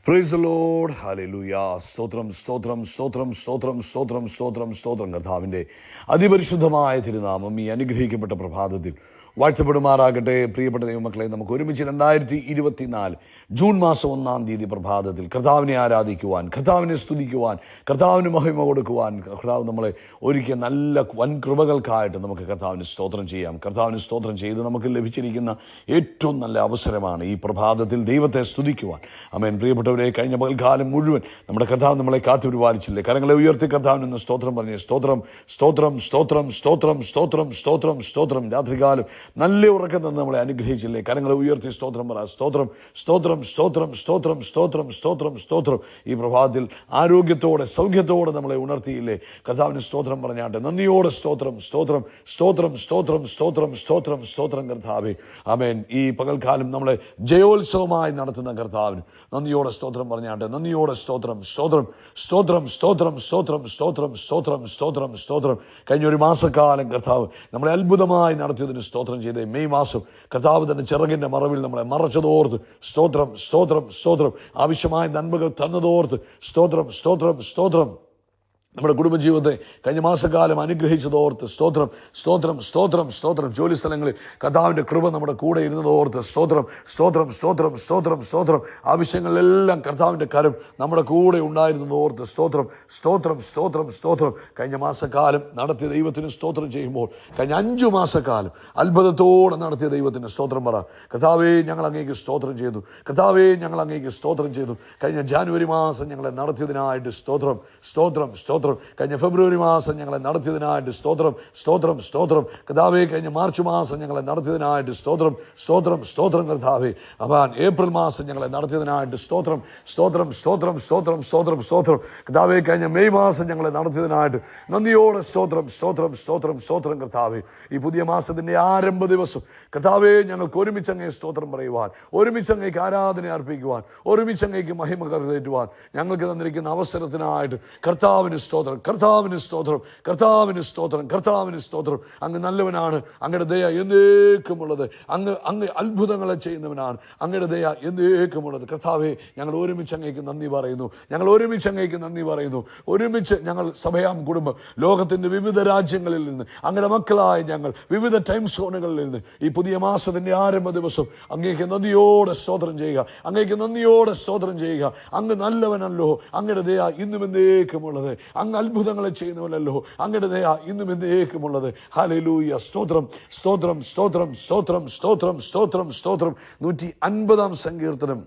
Praise the Lord. Hallelujah. സ്തോത്രം സ്തോത്രം സ്തോത്രം സ്തോത്രം സ്തോത്രം സ്തോത്രം സ്തോത്രം. കർത്താവിൻ്റെ അതിപരിശുദ്ധമായ തിരുനാമം ഈ അനുഗ്രഹിക്കപ്പെട്ട പ്രഭാതത്തിൽ വാഴ്ത്തപ്പെടുമാറാകട്ടെ. പ്രിയപ്പെട്ട ദൈവമക്കളെ, നമുക്ക് ഒരുമിച്ച് 2024 ജൂൺ മാസം 1-ാം തീയതി പ്രഭാതത്തിൽ കർത്താവിനെ ആരാധിക്കുവാൻ, കർത്താവിനെ സ്തുതിക്കുവാൻ, കർത്താവിന് മഹിമ കൊടുക്കുവാൻ കർത്താവ് നമ്മളെ ഒരുക്കിയ നല്ല വൻ കൃപകൾക്കായിട്ട് നമുക്ക് കർത്താവിന് സ്തോത്രം ചെയ്യാം. കർത്താവിന് സ്തോത്രം ചെയ്ത് നമുക്ക് ലഭിച്ചിരിക്കുന്ന ഏറ്റവും നല്ല അവസരമാണ് ഈ പ്രഭാതത്തിൽ ദൈവത്തെ സ്തുതിക്കുവാൻ. ആമേൻ. പ്രിയപ്പെട്ടവരെ, കഴിഞ്ഞ പകൽക്കാലം മുഴുവൻ നമ്മുടെ കർത്താവ് നമ്മളെ കാത്തുപരിപാലിച്ചില്ലേ? കരങ്ങളെ ഉയർത്തി കർത്താവിനൊന്ന് സ്തോത്രം പറഞ്ഞേ. സ്തോത്രം സ്തോത്രം സ്തോത്രം സ്തോത്രം സ്തോത്രം സ്തോത്രം സ്തോത്രം. രാത്രികാലം നല്ല ഉറക്കം തന്ന് നമ്മളെ അനുഗ്രഹിച്ചില്ലേ? കരങ്ങളെ ഉയർത്തി സ്തോത്രം പറ. സ്തോത്രം സ്തോത്രം സ്തോത്രം സ്തോത്രം സ്തോത്രം സ്തോത്രം സ്തോത്രം. ഈ പ്രഭാതത്തിൽ ആരോഗ്യത്തോടെ സൗഖ്യത്തോടെ നമ്മളെ ഉണർത്തിയില്ലേ? കർത്താവിന് സ്തോത്രം പറഞ്ഞാട്ടെ. നന്ദിയോടെ സ്തോത്രം സ്തോത്രം സ്തോത്രം സ്തോത്രം സ്തോത്രം സ്തോത്രം സ്തോത്രം. കർത്താവേ, ആമേൻ. ഈ പകൽക്കാലം നമ്മളെ ജയോത്സവമായി നടത്തുന്ന കർത്താവിന് നന്ദിയോടെ സ്തോത്രം പറഞ്ഞാട്ടെ. നന്ദിയോടെ സ്തോത്രം സ്തോത്രം സ്തോത്രം സ്തോത്രം സ്തോത്രം സ്തോത്രം സ്തോത്രം സ്തോത്രം സ്തോത്രം. കഴിഞ്ഞ ഒരു മാസക്കാലം കർത്താവ് നമ്മളെ അത്ഭുതമായി നടത്തിയതിന് സ്തോത്രം ചെയ്തേ. മെയ് മാസം കർത്താവ് തന്റെ ചിറകിന്റെ മറവിൽ നമ്മളെ മറച്ചതോർത്ത് സ്തോത്രം സ്തോത്രം സ്തോത്രം. ആവശ്യമായ നന്മകൾ തന്നതോർത്ത് സ്തോത്രം സ്തോത്രം സ്തോത്രം. നമ്മുടെ കുടുംബജീവിതത്തെ കഴിഞ്ഞ മാസക്കാലം അനുഗ്രഹിച്ചതോർത്ത് സ്തോത്രം സ്തോത്രം സ്തോത്രം സ്തോത്രം. ജോലി സ്ഥലങ്ങളിൽ കർത്താവിൻ്റെ കൃപ നമ്മുടെ കൂടെ ഇരുന്നതോർത്ത് സ്തോത്രം സ്തോത്രം സ്തോത്രം സ്തോത്രം സ്തോത്രം. ആവശ്യങ്ങളിലെല്ലാം കർത്താവിൻ്റെ കരം നമ്മുടെ കൂടെ ഉണ്ടായിരുന്നതോർത്ത് സ്തോത്രം സ്തോത്രം സ്തോത്രം സ്തോത്രം. കഴിഞ്ഞ മാസക്കാലം നടത്തിയ ദൈവത്തിന് സ്തോത്രം ചെയ്യുമ്പോൾ കഴിഞ്ഞ 5 മാസക്കാലം അത്ഭുതത്തോടെ നടത്തിയ ദൈവത്തിന് സ്തോത്രം പറ. കർത്താവേ, ഞങ്ങൾ അങ്ങേക്ക് സ്തോത്രം ചെയ്തു. കർത്താവേ, ഞങ്ങൾ അങ്ങേക്ക് സ്തോത്രം ചെയ്തു. കഴിഞ്ഞ ജാനുവരി മാസം ഞങ്ങളെ നടത്തിയതിനായിട്ട് സ്തോത്രം സ്തോത്രം സ്തോത്രം. കഴിഞ്ഞ ഫെബ്രുവരി മാസം ഞങ്ങളെ നടത്തിയതിനായിട്ട് സ്തോത്രം സ്തോത്രം സ്തോത്രം. കർത്താവേ, കഴിഞ്ഞ മാർച്ച് മാസം ഞങ്ങളെ നടത്തിയതിനായിട്ട് സ്തോത്രം സ്തോത്രം സ്തോത്രം. കർത്താവേ, അവൻ ഏപ്രിൽ മാസം ഞങ്ങളെ നടത്തിയതിനായിട്ട് സ്തോത്രം സ്തോത്രം സ്തോത്രം സ്തോത്രം സ്തോത്രം സ്തോത്രം. കർത്താവേ, കഴിഞ്ഞ മെയ് മാസം ഞങ്ങളെ നടത്തിയതിനായിട്ട് നന്ദിയോടെ സ്തോത്രം സ്തോത്രം സ്തോത്രം സ്തോത്രം. കർത്താവേ, ഈ പുതിയ മാസത്തിൻ്റെ ആരംഭ ദിവസം കർത്താവേ, ഞങ്ങൾക്ക് ഒരുമിച്ച് അങ്ങേ സ്തോത്രം പറയുവാൻ, ഒരുമിച്ച് അങ്ങേക്ക് ആരാധന അർപ്പിക്കുവാൻ, ഒരുമിച്ച് അങ്ങേക്ക് മഹിമ കരുതേറ്റുവാൻ ഞങ്ങൾക്ക് തന്നിരിക്കുന്ന അവസരത്തിനായിട്ട് കർത്താവിന് സ്തോത്രം കർത്താവിന് സ്തോത്രം കർത്താവിന് സ്തോത്രം കർത്താവിന് സ്തോത്രം. അങ്ങ് നല്ലവനാണ്. അങ്ങയുടെ ദയ എന്നേക്കുമുള്ളത്. അങ്ങ് അത്ഭുതങ്ങളെ ചെയ്യുന്നവനാണ്. അങ്ങയുടെ ദയ എന്നേക്കുമുള്ളത്. കർത്താവേ, ഞങ്ങൾ ഒരുമിച്ച് അങ്ങേക്ക് നന്ദി പറയുന്നു. ഞങ്ങൾ ഒരുമിച്ച് അങ്ങേക്ക് നന്ദി പറയുന്നു. ഒരുമിച്ച് ഞങ്ങൾ സഭയാം കുടുംബം ലോകത്തിൻ്റെ വിവിധ രാജ്യങ്ങളിൽ നിന്ന് അങ്ങയുടെ മക്കളായ ഞങ്ങൾ വിവിധ ടൈം സോണുകളിൽ നിന്ന് ഈ പുതിയ മാസത്തിൻ്റെ ആരംഭ ദിവസം അങ്ങേക്ക് നന്ദിയോടെ സ്തോത്രം ചെയ്യുക. അങ്ങേക്ക് നന്ദിയോടെ സ്തോത്രം ചെയ്യുക. അങ്ങ് നല്ലവനല്ലോ. അങ്ങയുടെ ദയ ഇന്നും എന്നേക്കുമുള്ളത്. അങ്ങ് അത്ഭുതങ്ങളെ ചെയ്യുന്നവനല്ലോ. അങ്ങയുടെ ദയ ഇന്നും എന്നേക്കുമുള്ളത്. ഹല്ലേലൂയ. സ്തോത്രം സ്തോത്രം സ്തോത്രം സ്തോത്രം സ്തോത്രം സ്തോത്രം സ്തോത്രം. 150-ാം സങ്കീർത്തനം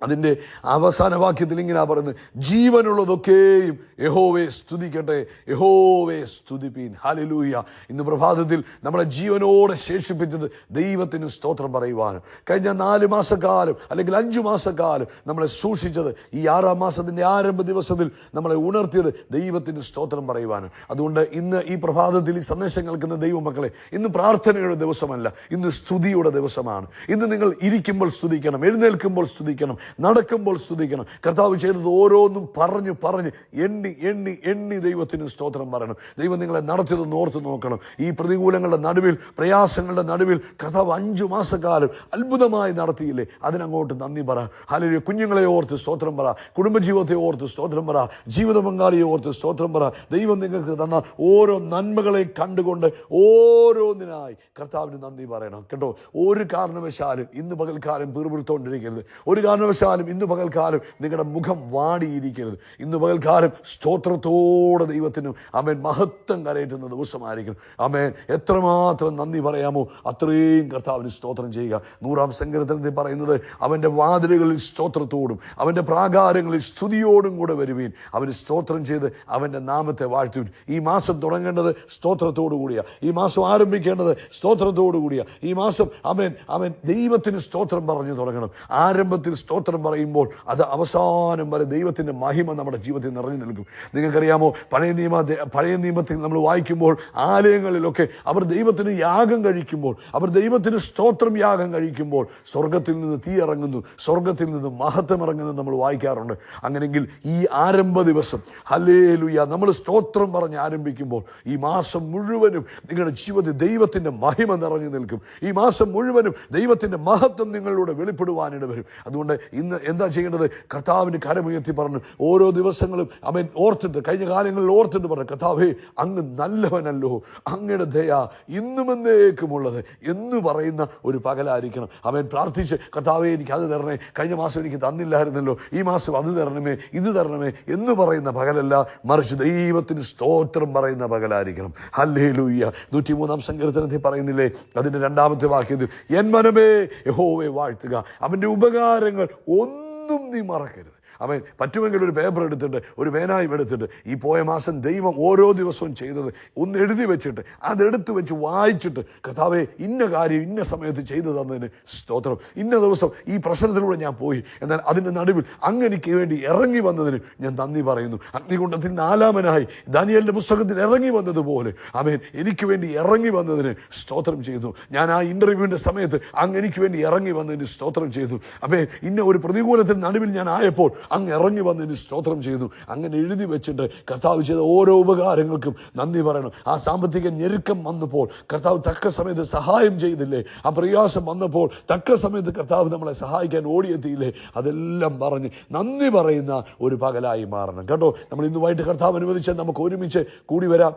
അതിൻ്റെ അവസാന വാക്യത്തിൽ ഇങ്ങനെ പറയുന്നത്, ജീവനുള്ളതൊക്കെയും യഹോവയെ സ്തുതിക്കട്ടെ, യഹോവയെ സ്തുതിപ്പീൻ. ഹല്ലേലൂയ. ഇന്ന് പ്രഭാതത്തിൽ നമ്മളെ ജീവനോടെ ശേഷിപ്പിച്ചത് ദൈവത്തിന് സ്തോത്രം പറയുവാനും, കഴിഞ്ഞ 4 മാസക്കാലം അല്ലെങ്കിൽ 5 മാസക്കാലം നമ്മളെ സൂക്ഷിച്ചത് ഈ 6-ാം മാസത്തിൻ്റെ ആരംഭ ദിവസത്തിൽ നമ്മളെ ഉണർത്തിയത് ദൈവത്തിന് സ്തോത്രം പറയുവാനും. അതുകൊണ്ട് ഇന്ന് ഈ പ്രഭാതത്തിൽ ഈ സന്ദേശം കേൾക്കുന്ന ദൈവമക്കളെ, ഇന്ന് പ്രാർത്ഥനയുടെ ദിവസമല്ല, ഇന്ന് സ്തുതിയുടെ ദിവസമാണ്. ഇന്ന് നിങ്ങൾ ഇരിക്കുമ്പോൾ സ്തുതിക്കണം, എഴുന്നേൽക്കുമ്പോൾ സ്തുതിക്കണം, നടക്കുമ്പോൾ സ്തുതിക്കണം. കർത്താവ് ചെയ്തത് ഓരോന്നും പറഞ്ഞു പറഞ്ഞ് എണ്ണി എണ്ണി എണ്ണി ദൈവത്തിന് സ്തോത്രം പറയണം. ദൈവം നിങ്ങളെ നടത്തിയതെന്ന് ഓർത്ത് നോക്കണം. ഈ പ്രതികൂലങ്ങളുടെ നടുവിൽ, പ്രയാസങ്ങളുടെ നടുവിൽ കർത്താവ് 5 മാസക്കാലം അത്ഭുതമായി നടത്തിയില്ലേ? അതിനങ്ങോട്ട് നന്ദി പറ. ഹല്ലേലൂയ. കുഞ്ഞുങ്ങളെ ഓർത്ത് സ്തോത്രം പറ. കുടുംബജീവിതത്തെ ഓർത്ത് സ്തോത്രം പറ. ജീവിത പങ്കാളിയെ ഓർത്ത് സ്തോത്രം പറ. ദൈവം നിങ്ങൾക്ക് തന്ന ഓരോ നന്മകളെ കണ്ടുകൊണ്ട് ഓരോന്നിനായി കർത്താവിന് നന്ദി പറയണം കേട്ടോ. ഒരു കാരണവശാലും ഇന്ന് പകൽക്കാലം പിറുപിറുത്തോണ്ടിരിക്കരുത്. ഒരു കാരണവശാലും ഇന്ന് പകൽക്കാലം നിങ്ങളുടെ മുഖം വാടിയിരിക്കരുത്. ഇന്ന് പകൽക്കാലം സ്തോത്രത്തോടെ ദൈവത്തിനും ആമേൻ മഹത്വം കരയേറ്റുന്ന ദിവസമായിരിക്കണം. ആമേൻ. എത്രമാത്രം നന്ദി പറയാമോ അത്രയും കർത്താവിന് സ്തോത്രം ചെയ്യുക. 100-ാം സങ്കീർത്തനത്തിൽ പറയുന്നത്, അവൻ്റെ വാതിലുകളിൽ സ്തോത്രത്തോടും അവൻ്റെ പ്രാകാരങ്ങളിൽ സ്തുതിയോടും കൂടെ വരുവീൻ. അവന് സ്തോത്രം ചെയ്ത് അവൻ്റെ നാമത്തെ വാഴ്ത്തുവിൻ. ഈ മാസം തുടങ്ങേണ്ടത് സ്തോത്രത്തോടു കൂടിയ, ഈ മാസം ആരംഭിക്കേണ്ടത് സ്തോത്രത്തോടു കൂടിയ. ഈ മാസം ആമേൻ ആമേൻ ദൈവത്തിന് സ്തോത്രം പറഞ്ഞു തുടങ്ങണം. ആരംഭത്തിൽ സ്തോത്രം പറയുമ്പോൾ അത് അവസാനം വരെ ദൈവത്തിൻ്റെ മഹിമ നമ്മുടെ ജീവിതത്തിൽ നിറഞ്ഞു നിൽക്കും. നിങ്ങൾക്കറിയാമോ, പഴയ നിയമത്തിൽ നമ്മൾ വായിക്കുമ്പോൾ ആലയങ്ങളിലൊക്കെ അവർ ദൈവത്തിന് യാഗം കഴിക്കുമ്പോൾ, അവർ ദൈവത്തിന് സ്തോത്രം യാഗം കഴിക്കുമ്പോൾ സ്വർഗത്തിൽ നിന്ന് തീ ഇറങ്ങുന്നു, സ്വർഗത്തിൽ നിന്ന് മഹത്വം ഇറങ്ങുന്നു നമ്മൾ വായിക്കാറുണ്ട്. അങ്ങനെയെങ്കിൽ ഈ ആരംഭ ദിവസം ഹല്ലേലൂയ നമ്മൾ സ്തോത്രം പറഞ്ഞ് ആരംഭിക്കുമ്പോൾ ഈ മാസം മുഴുവനും നിങ്ങളുടെ ജീവിതത്തിൽ ദൈവത്തിൻ്റെ മഹിമ നിറഞ്ഞു നിൽക്കും. ഈ മാസം മുഴുവനും ദൈവത്തിൻ്റെ മഹത്വം നിങ്ങളിലൂടെ വെളിപ്പെടുവാനിട വരും. അതുകൊണ്ട് ഈ ഇന്ന് എന്താ ചെയ്യേണ്ടത്? കർത്താവിന് കരമുയർത്തി പറഞ്ഞു ഓരോ ദിവസങ്ങളും അവൻ ഓർത്തിട്ട്, കഴിഞ്ഞ കാലങ്ങളിൽ ഓർത്തിട്ട് പറഞ്ഞു, കർത്താവേ അങ്ങ് നല്ലവനല്ലോ, അങ്ങയുടെ ദയ ഇന്നും എന്നേക്കുമുള്ളത് എന്ന് പറയുന്ന ഒരു പകലായിരിക്കണം. അവൻ പ്രാർത്ഥിച്ച്, കർത്താവേ എനിക്ക് അത് തരണേ, കഴിഞ്ഞ മാസം എനിക്ക് തന്നില്ലായിരുന്നല്ലോ, ഈ മാസം അത് തരണമേ, ഇത് തരണമേ എന്ന് പറയുന്ന പകലല്ല, മറിച്ച് ദൈവത്തിന് സ്തോത്രം പറയുന്ന പകലായിരിക്കണം. ഹല്ലേലൂയ. 103-ാം സങ്കീർത്തനത്തിൽ പറയുന്നില്ലേ, അതിൻ്റെ 2-ാമത്തെ വാക്യത്തിൽ, എൻ മനമേ യഹോവയെ വാഴ്ത്തുക, അവൻ്റെ ഉപകാരങ്ങൾ ഒന്നും നീ മറക്കരുത്. അവൻ പറ്റുമെങ്കിൽ ഒരു പേപ്പർ എടുത്തിട്ട്, ഒരു പേനായും എടുത്തിട്ട്, ഈ പോയ മാസം ദൈവം ഓരോ ദിവസവും ചെയ്തത് ഒന്ന് എഴുതി വെച്ചിട്ട്, അതെടുത്ത് വെച്ച് വായിച്ചിട്ട്, കർത്താവേ ഇന്ന കാര്യം ഇന്ന സമയത്ത് ചെയ്തു തന്നതിന് സ്തോത്രം, ഇന്ന ദിവസം ഈ പ്രശ്നത്തിലൂടെ ഞാൻ പോയി, എന്നാൽ അതിൻ്റെ നടുവിൽ അങ്ങ് എനിക്ക് വേണ്ടി ഇറങ്ങി വന്നതിന് ഞാൻ നന്ദി പറയുന്നു. അഗ്നികുണ്ഡത്തിൽ 4-മനായി ദാനിയേലിന്റെ പുസ്തകത്തിൽ ഇറങ്ങി വന്നതുപോലെ അവൻ എനിക്ക് വേണ്ടി ഇറങ്ങി വന്നതിന് സ്തോത്രം ചെയ്തു. ഞാൻ ആ ഇന്റർവ്യൂവിൻ്റെ സമയത്ത് അങ്ങ് എനിക്ക് വേണ്ടി ഇറങ്ങി വന്നതിന് സ്തോത്രം ചെയ്തു. അവൻ ഇന്ന ഒരു പ്രതികൂലത്തിന് നടുവിൽ ഞാൻ ആയപ്പോൾ അങ്ങ് ഇറങ്ങി വന്നതിന് സ്തോത്രം ചെയ്യുന്നു. അങ്ങനെ എഴുതി വെച്ചിട്ട് കർത്താവ് ചെയ്ത ഓരോ ഉപകാരങ്ങൾക്കും നന്ദി പറയണം. ആ സാമ്പത്തിക ഞെരുക്കം വന്നപ്പോൾ കർത്താവ് തക്ക സമയത്ത് സഹായം ചെയ്തില്ലേ? ആ പ്രയാസം വന്നപ്പോൾ തക്ക സമയത്ത് കർത്താവ് നമ്മളെ സഹായിക്കാൻ ഓടിയെത്തിയില്ലേ? അതെല്ലാം പറഞ്ഞ് നന്ദി പറയുന്ന ഒരു പകലായി മാറണം കേട്ടോ. നമ്മൾ ഇന്നുമായിട്ട് കർത്താവ് അനുവദിച്ചാൽ നമുക്ക് ഒരുമിച്ച് കൂടി വരാം.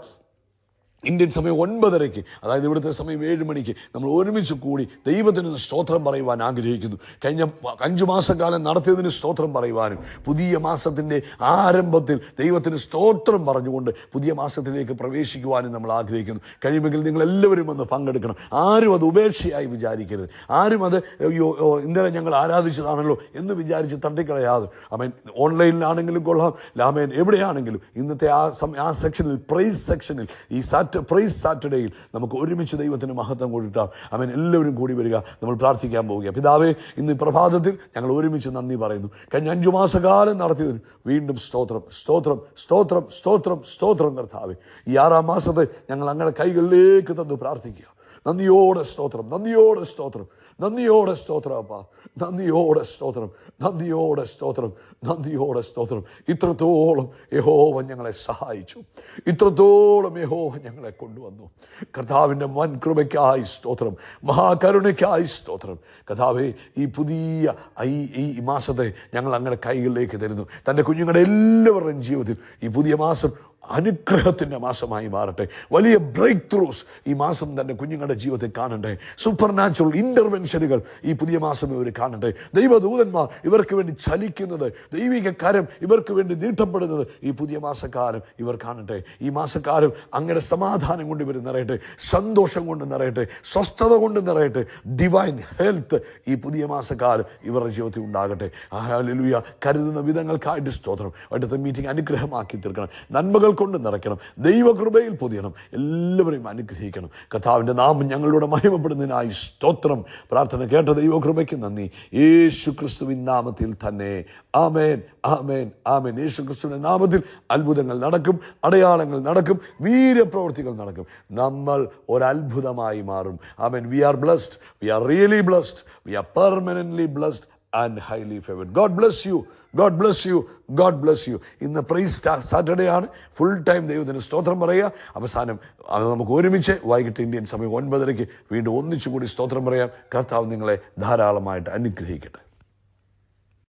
ഇന്ത്യൻ സമയം 9:30, അതായത് ഇവിടുത്തെ സമയം 7 മണിക്ക് നമ്മൾ ഒരുമിച്ച് കൂടി ദൈവത്തിന് സ്തോത്രം പറയുവാൻ ആഗ്രഹിക്കുന്നു. കഴിഞ്ഞ 5 മാസക്കാലം നടത്തിയതിന് സ്തോത്രം പറയുവാനും പുതിയ മാസത്തിൻ്റെ ആരംഭത്തിൽ ദൈവത്തിന് സ്തോത്രം പറഞ്ഞുകൊണ്ട് പുതിയ മാസത്തിലേക്ക് പ്രവേശിക്കുവാനും നമ്മൾ ആഗ്രഹിക്കുന്നു. കഴിയുമെങ്കിൽ നിങ്ങളെല്ലാവരും വന്ന് പങ്കെടുക്കണം. ആരും അത് ഉപേക്ഷയായി വിചാരിക്കരുത്. ആരും അത് ഇന്നലെ ഞങ്ങൾ ആരാധിച്ചതാണല്ലോ എന്ന് വിചാരിച്ച് തട്ടിക്കളയാതെ, അവൻ ഓൺലൈനിലാണെങ്കിലും കൊള്ളാം, ലാമേൻ എവിടെയാണെങ്കിലും ഇന്നത്തെ ആ സെക്ഷനിൽ, പ്രൈസ് സെക്ഷനിൽ, ഈ പ്രൈസ് സാറ്റർഡേയിൽ നമുക്ക് ഒരുമിച്ച് ദൈവത്തിന് മഹത്വം കൊടുക്കാം. അവൻ എല്ലാവരും കൂടി വരിക. നമ്മൾ പ്രാർത്ഥിക്കാൻ പോവുക. പിതാവേ, ഇന്ന് പ്രഭാതത്തിൽ ഞങ്ങൾ ഒരുമിച്ച് നന്ദി പറയുന്നു. കഴിഞ്ഞ 5 മാസക്കാലം നടത്തിയതിന് വീണ്ടും സ്തോത്രം, സ്തോത്രം, സ്തോത്രം, സ്തോത്രം, സ്തോത്രം. കർത്താവേ, ഈ 6-ാം മാസത്തെ ഞങ്ങൾ അങ്ങനെ കൈകളിലേക്ക് തന്നു പ്രാർത്ഥിക്കുക. നന്ദിയോടെ സ്തോത്രം, നന്ദിയോടെ സ്തോത്രം, നന്ദിയോടെ സ്തോത്രം അപ്പാ, നന്ദിയോടെ സ്തോത്രം, നന്ദിയോടെ സ്തോത്രം, നന്ദിയോടെ സ്തോത്രം. ഇത്രത്തോളം യഹോവ ഞങ്ങളെ സഹായിച്ചു, ഇത്രത്തോളം യഹോവ ഞങ്ങളെ കൊണ്ടുവന്നു. കർത്താവിൻ്റെ വൻ കൃപയ്ക്കായി സ്തോത്രം, മഹാകരുണയ്ക്കായി സ്തോത്രം. കർത്താവേ, ഈ പുതിയ ഈ മാസത്തെ ഞങ്ങൾ അങ്ങനെ കൈകളിലേക്ക് തരുന്നു. തൻ്റെ കുഞ്ഞുങ്ങളുടെ എല്ലാവരുടെയും ജീവിതത്തിൽ ഈ പുതിയ മാസം അനുഗ്രഹത്തിൻ്റെ മാസമായി മാറട്ടെ. വലിയ ബ്രേക്ക് ത്രൂസ് ഈ മാസം തൻ്റെ കുഞ്ഞുങ്ങളുടെ ജീവിതത്തിൽ കാണട്ടെ. സൂപ്പർ നാച്ചുറൽ ഇൻ്റർവെൻഷനുകൾ ഈ പുതിയ മാസം ഇവർ കാണട്ടെ. ദൈവദൂതന്മാർ ഇവർക്ക് വേണ്ടി ചലിക്കുന്നത്, ദൈവിക കരം ഇവർക്ക് വേണ്ടി നീട്ടപ്പെടുന്നത് ഈ പുതിയ മാസക്കാലം ഇവർ കാണട്ടെ. ഈ മാസക്കാലം അങ്ങയുടെ സമാധാനം കൊണ്ട് ഇവർ നിറയട്ടെ, സന്തോഷം കൊണ്ട് നിറയട്ടെ, സ്വസ്ഥത കൊണ്ട് നിറയട്ടെ. ഡിവൈൻ ഹെൽത്ത് ഈ പുതിയ മാസക്കാലം ഇവരുടെ ജീവിതത്തിൽ ഉണ്ടാകട്ടെ. ഹല്ലേലൂയ. കരുതുന്ന വിധങ്ങൾക്കായിട്ട് സ്തോത്രം. അടുത്ത മീറ്റിംഗ് അനുഗ്രഹമാക്കി തീർക്കണം, നന്മകൾ കൊണ്ട് നിറയ്ക്കണം, ദൈവകൃപയിൽ പൊതിയണം, എല്ലാവരെയും അനുഗ്രഹിക്കണം. കർത്താവിൻ്റെ നാമം ഞങ്ങളുടെ മഹിമപ്പെടുന്നതിനായി സ്തോത്രം. പ്രാർത്ഥന കേട്ട ദൈവകൃപയ്ക്ക് നന്ദി. യേശു ക്രിസ്തുവിൻ നാമത്തിൽ തന്നെ. ആമേൻ, ആമേൻ, ആമേൻ. യേശു ക്രിസ്തുവിൻ്റെ നാമത്തിൽ അത്ഭുതങ്ങൾ നടക്കും, അടയാളങ്ങൾ നടക്കും, വീര്യപ്രവൃത്തികൾ നടക്കും. നമ്മൾ ഒരത്ഭുതമായി മാറും. Amen. We are blessed, we are really blessed, we are permanently blessed and highly favoured. God bless you, God bless you, God bless you. ഇന്ന് പ്രൈസ് സാറ്റർഡേ ആണ്. ഫുൾ ടൈം ദൈവത്തിന് സ്തോത്രം പറയുക. അവസാനം അത് നമുക്ക് ഒരുമിച്ച് വൈകിട്ട് ഇന്ത്യൻ സമയം 9:30 വീണ്ടും ഒന്നിച്ചുകൂടി സ്തോത്രം പറയാം. കർത്താവ് നിങ്ങളെ ധാരാളമായിട്ട് അനുഗ്രഹിക്കട്ടെ.